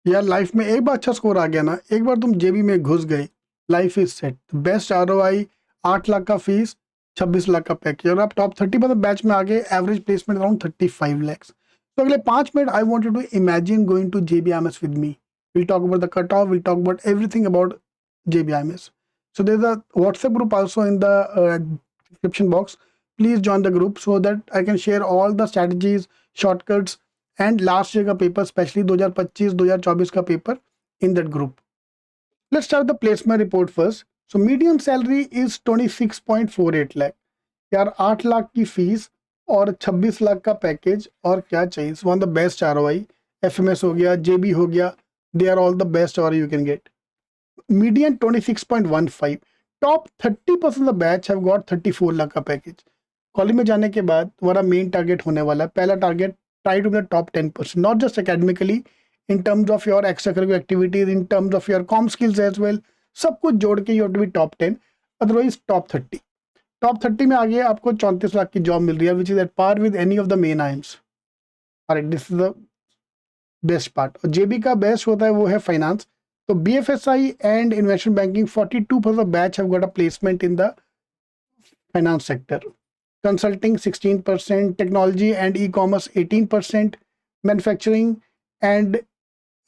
यार लाइफ में एक बार अच्छा स्कोर आ गया ना, एक बार तुम जेबी में घुस गए, life is set. Best ROI, 8 lakh का फीस, 26 लाख का पैकेज, और आप टॉप 30 मतलब बैच में आ गए। Average placement around 35 lakhs। तो अगले 5 minute I want you to imagine going to JBIMS with me. Will talk about the cut off, will talk about everything about JBIMS. So there's a WhatsApp group also in the description box. Please join the group so that I can share all the strategies, shortcuts and last year का paper, specially 2025-2024 का paper in that group. Let's start the placement report first. So median salary is 26.48 lakh. यार 8 लाख की fees और 26 लाख का package, और क्या चाहिए। One the best ROI, FMS हो गया, JB हो गया, they are all the best ROI you can get. Median 26.15. Top 30% of the batch have got 34 lakh का पैकेज। कॉलेज में जाने के बाद तुम्हारा मेन टारगेट होने वाला है, पहला target, try to be the top 10%, not just academically, in terms of your extra curricular activities, in terms of your com skills as well, सब कुछ जोड़ के you have to be top 10, otherwise top 30। Top 30 में आगे आपको 34 लाख की job मिल रही है, which is at par with any of the main aims. अरे this is the best part. और जेबी का बेस्ट होता है वो है फाइनेंस। तो BFSI and investment banking 42% batch have got a placement in the finance sector. Consulting 16%, technology and e-commerce 18%, manufacturing and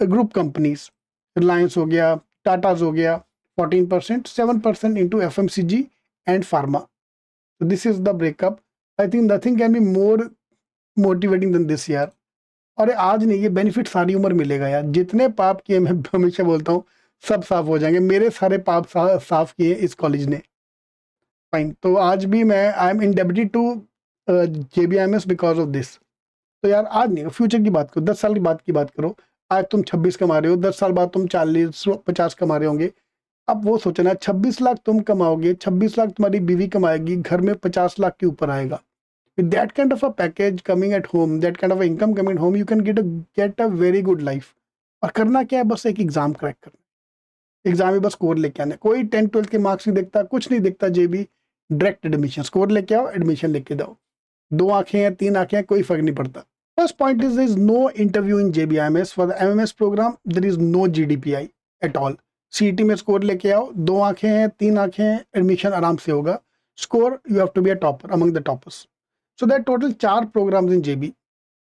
group companies, Reliance हो गया, टाटाज हो गया 14%, 7% इंटू FMCG एंड फार्मा। तो this is the breakup. I think nothing can be more motivating than this यार। और आज नहीं, ये बेनिफिट सारी उम्र मिलेगा यार। जितने पाप किए, मैं हमेशा बोलता हूँ, सब साफ हो जाएंगे। मेरे सारे पाप साफ किए इस कॉलेज ने। फाइन, तो आज भी मैं I am indebted to JBIMS because of this. तो यार आज नहीं, फ्यूचर की बात करो, 10 साल की बात करो। आज तुम 26 कमा रहे हो, 10 साल बाद तुम 40-50 कमा रहे होंगे। अब वो सोचना, 26 लाख तुम कमाओगे, 26 लाख तुम्हारी बीवी कमाएगी, घर में 50 लाख के ऊपर आएगा। With that kind of a package coming at home, that kind of income coming at home, you can get a very good life. और करना क्या है, बस एक एग्जाम क्रैक करना। एग्जाम में बस स्कोर लेके आना, कोई 10-12 के मार्क्स नहीं देखता, कुछ नहीं देखता। जेबी डायरेक्ट एडमिशन, स्कोर लेके आओ, एडमिशन लेके जाओ। 2 आंखें हैं, 3 आंखें हैं, कोई फर्क नहीं पड़ता। First point is, there is no interview in JBIMS for the MMS program. There is no GDPI at all. CET में स्कोर लेके आओ, 2 आंखें हैं, 3 आंखें हैं, एडमिशन आराम से होगा। Score, you have to be a topper among the toppers. So there are total 4 programs in JB.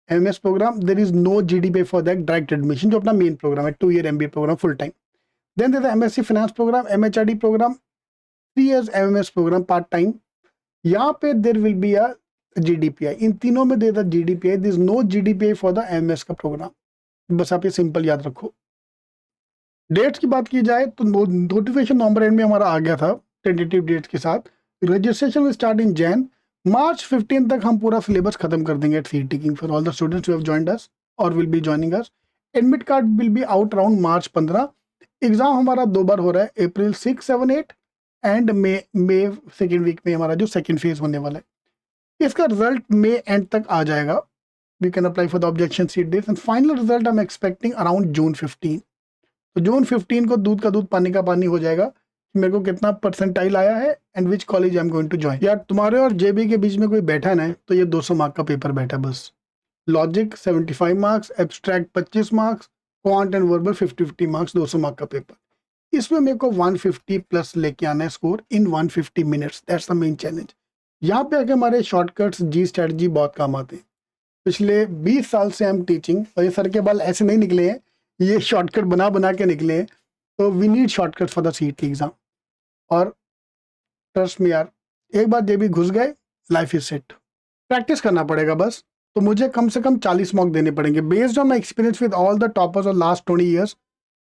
MMS program, there is no GDPI for that, direct admission, जो अपना मेन प्रोग्राम है, 2-year MBA program full time. Then there's the MSc Finance program, MHRD program, 3 years MMS program part time. यहाँ पे there will be a GDPI. इन तीनों में there is a GDPI. There is no GDPI for the MMS का programme. बस आप ये simple याद रखो। डेट्स की बात की जाए तो नोटिफिकेशन नवंबर एंड में हमारा आ गया था टेंटेटिव डेट्स के साथ। Registration will start in Jan. March 15 तक हम पूरा सिलेबस खत्म कर देंगे at CET King for all the students who have joined us और will be joining us. Admit card will be out around March 15। Exam हमारा 2 बार हो रहा है, April 6, 7, 8 and May second week में हमारा जो सेकेंड फेज होने वाला है। इसका रिजल्ट मे एंड तक आ जाएगा। We can apply for the objection seat days and final result I am expecting around June 15। तो जून 15 को दूध का दूध पानी का पानी हो जाएगा मेरे को कितना परसेंटाइल आया है and which college I am going to join. यार तुम्हारे और जेबी के बीच में कोई बैठा है ना, तो ये 200 मार्क का पेपर बैठा है बस। Logic 75 marks, abstract 25 marks, quant and verbal 50-50 marks, 200 mark का पेपर। इसमें मेरे को 150 प्लस लेके आना है score in 150 minutes. That's the main challenge. यहाँ पे आके हमारे शॉर्टकट्स, जी स्ट्रेटजी बहुत काम आते हैं। पिछले 20 साल से हम टीचिंग, और ये सर के बाल ऐसे नहीं निकले हैं, ये शॉर्टकट बना बना के निकले हैं। तो we need shortcut for the CET exam. और ट्रस्ट में यार, एक बार जेबी घुस गए, लाइफ इज सेट। प्रैक्टिस करना पड़ेगा बस। तो मुझे कम से कम 40 मॉक देने पड़ेंगे based on my experience with all the toppers of last 20 years.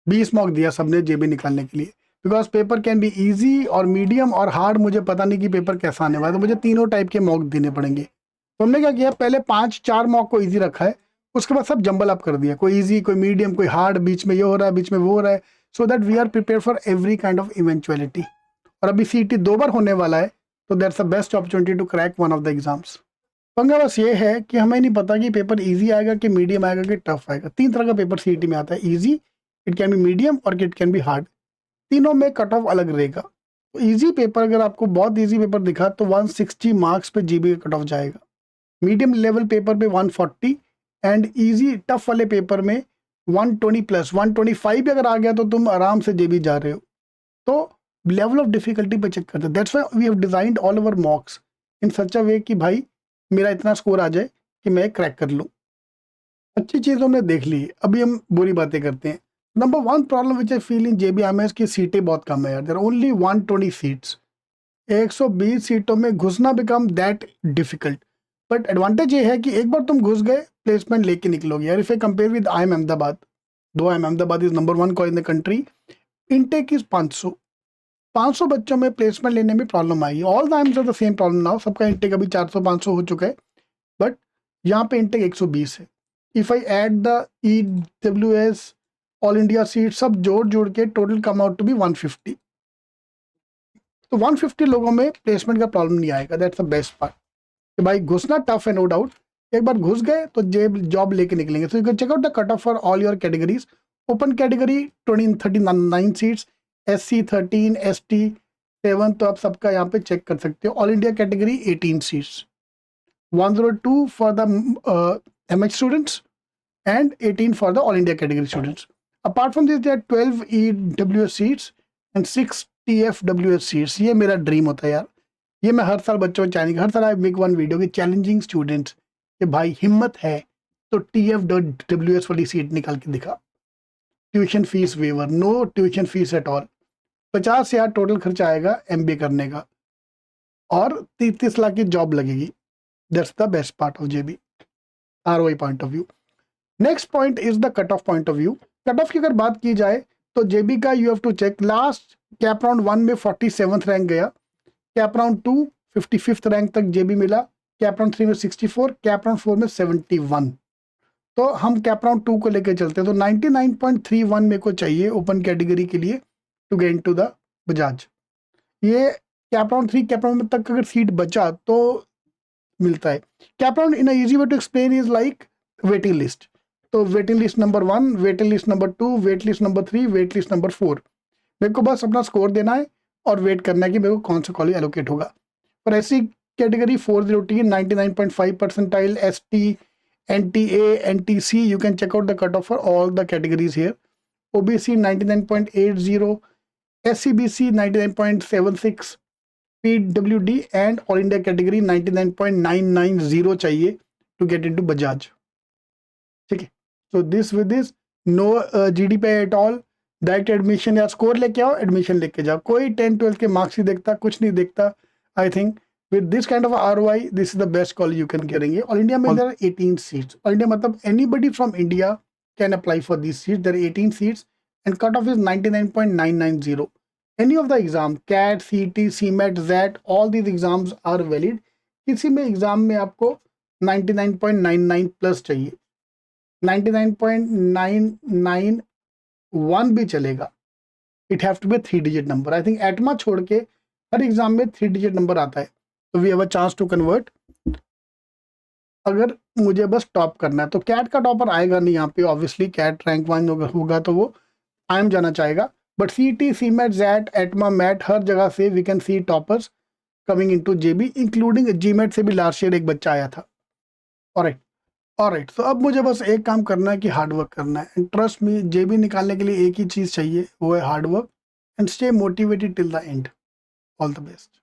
20 mock दिया सबने जेबी निकालने के लिए, because paper can be easy और मीडियम और हार्ड। मुझे पता नहीं कि पेपर कैसा आने वाला है, तो मुझे तीनों टाइप के मॉक देने पड़ेंगे। तो हमने क्या किया, पहले 5-4 मॉक को ईजी रखा है, उसके बाद सब जंबल अप कर दिया, कोई ईजी, कोई मीडियम, कोई हार्ड, बीच में ये हो रहा है, बीच में वो हो रहा है, so that we are prepare for every kind of eventuality. और अभी CET 2 बार होने वाला है, तो that's the best opportunity to crack one of the exams. पंगा बस ये है कि हमें नहीं पता कि पेपर इजी आएगा कि मीडियम आएगा कि टफ आएगा। 3 तरह का पेपर CET में आता है, easy, it can be medium और इट कैन बी हार्ड। तीनों में कट ऑफ अलग रहेगा। तो ईजी पेपर अगर आपको बहुत ईजी पेपर दिखा तो 160 मार्क्स पे GB का कट ऑफ जाएगा। मीडियम लेवल पेपर पे 140 एंड ईजी टफ वाले पेपर में 120 प्लस 125 भी अगर आ गया तो तुम आराम से जेबी जा रहे हो। तो लेवल ऑफ डिफिकल्टी पे चेक करते हैं। That's why we have designed all over mocks in such a way कि भाई मेरा इतना स्कोर आ जाए कि मैं क्रैक कर लूँ। अच्छी चीज़ हमने देख ली, अभी हम बुरी बातें करते हैं। Number one problem which I feel in JBMS की सीटें बहुत कम है यार। There only 120 seats. 120 सीटों में घुसना become that difficult. But advantage ये है कि एक बार तुम घुस गए प्लेसमेंट लेके निकलोगे यार। If I compare with IIM Ahmedabad, दो IIM Ahmedabad is number 1 college in the country, intake is 500 बच्चों में प्लेसमेंट लेने में प्रॉब्लम आई। All the IIMs are the same problem now, सबका इनटेक अभी 400-500 हो चुका है, बट यहाँ पे इनटेक 120 है। If I add the EWS all India seat सब जोड़ के total come out to be 150। तो 150 लोगों में प्लेसमेंट का प्रॉब्लम नहीं आएगा। दैट्स द बेस्ट पार्ट कि भाई घुसना टफ है नो डाउट, एक बार घुस गए तो जॉब लेके निकलेंगे। So you can check out the cut off for all your categories. Open category 39 seats, SC 13, ST 7, तो आप सबका यहाँ पे चेक कर सकते हो। All India category 18 seats, 102 for the MH students and 18 for the all India category students. Apart from this, there are 12 EWS seats and 6 TFWS seats. ये मेरा ड्रीम होता है यार, ये मैं हर साल बच्चों को चैलेंज, हर साल आई मेक वन वीडियो की चैलेंजिंग स्टूडेंट्स कि भाई हिम्मत है तो TFWS वाली सीट निकाल के दिखा। Tuition fees waiver, no tuition fees at all. 50,000 total खर्चा आएगा MBA करने का और 30 लाख की जॉब लगेगी। That's the best part of JB ROI point of view. Next point is the cut off point of view. Cut off की अगर बात की जाए तो JB का you have to check, last cap round 1 में 47th रैंक गया, cap round 2 55th rank तक JB मिला, कैप राउंड 3 में 64, कैप राउंड 4 में 71। तो हम कैप राउंड 2 को लेकर चलते हैं तो 99.31 मेरे को चाहिए ओपन कैटेगरी के लिए to get into the Bajaj. ये कैप राउंड 3 कैप राउंड तक अगर सीट बचा तो मिलता है। CAP round in easy way to explain is like waiting list. तो waiting list number 1, waiting list number 2, wait list number 3, wait list number 4। मेरे को बस अपना स्कोर देना है और वेट करना है कि मेरे को कौन सा कॉलेज एलोकेट होगा। और ऐसी category 403 99.5 percentile, ST, NTA, NTC, you can check out the cutoff for all the categories here. OBC 99.80, SCBC 99.76, PWD and All India category 99.990 चाहिए to get into Bajaj। ठीक है, so this with this no GD पे at all, direct admission या score लेके आओ, admission लेके जाओ, कोई 10-12 के मार्क्स ही देखता, कुछ नहीं देखता। I think with this kind of ROI, this is the best college you can get. All India में there are 18 seats. All India मतलब anybody from India can apply for these seats. There are 18 seats and cutoff is 99.990. Any of the exam, CAT, CT, CMAT, ZAT, all these exams are valid. किसी में exam में आपको 99.99 plus चाहिए, 99.991 भी चलेगा। It have to be 3 digit number. I think ATMA छोड़ के हर exam में 3 डिजिट नंबर आता है, तो we have a chance to convert. अगर मुझे बस टॉप करना है तो कैट का टॉपर आएगा नहीं यहाँ पे, ऑब्वियसली कैट रैंक 1 होगा तो वो IIM जाना चाहेगा, but CT, CMAT, ZAT, ATMA, MAT हर जगह से we can see toppers coming into JB, including GMAT से भी लास्ट ईयर एक बच्चा आया था। ऑलराइट, तो अब मुझे बस एक काम करना है कि हार्ड वर्क करना है, एंड ट्रस्ट मी JB निकालने के लिए एक ही चीज़ चाहिए, वो है hard work and stay motivated till the end. All the best.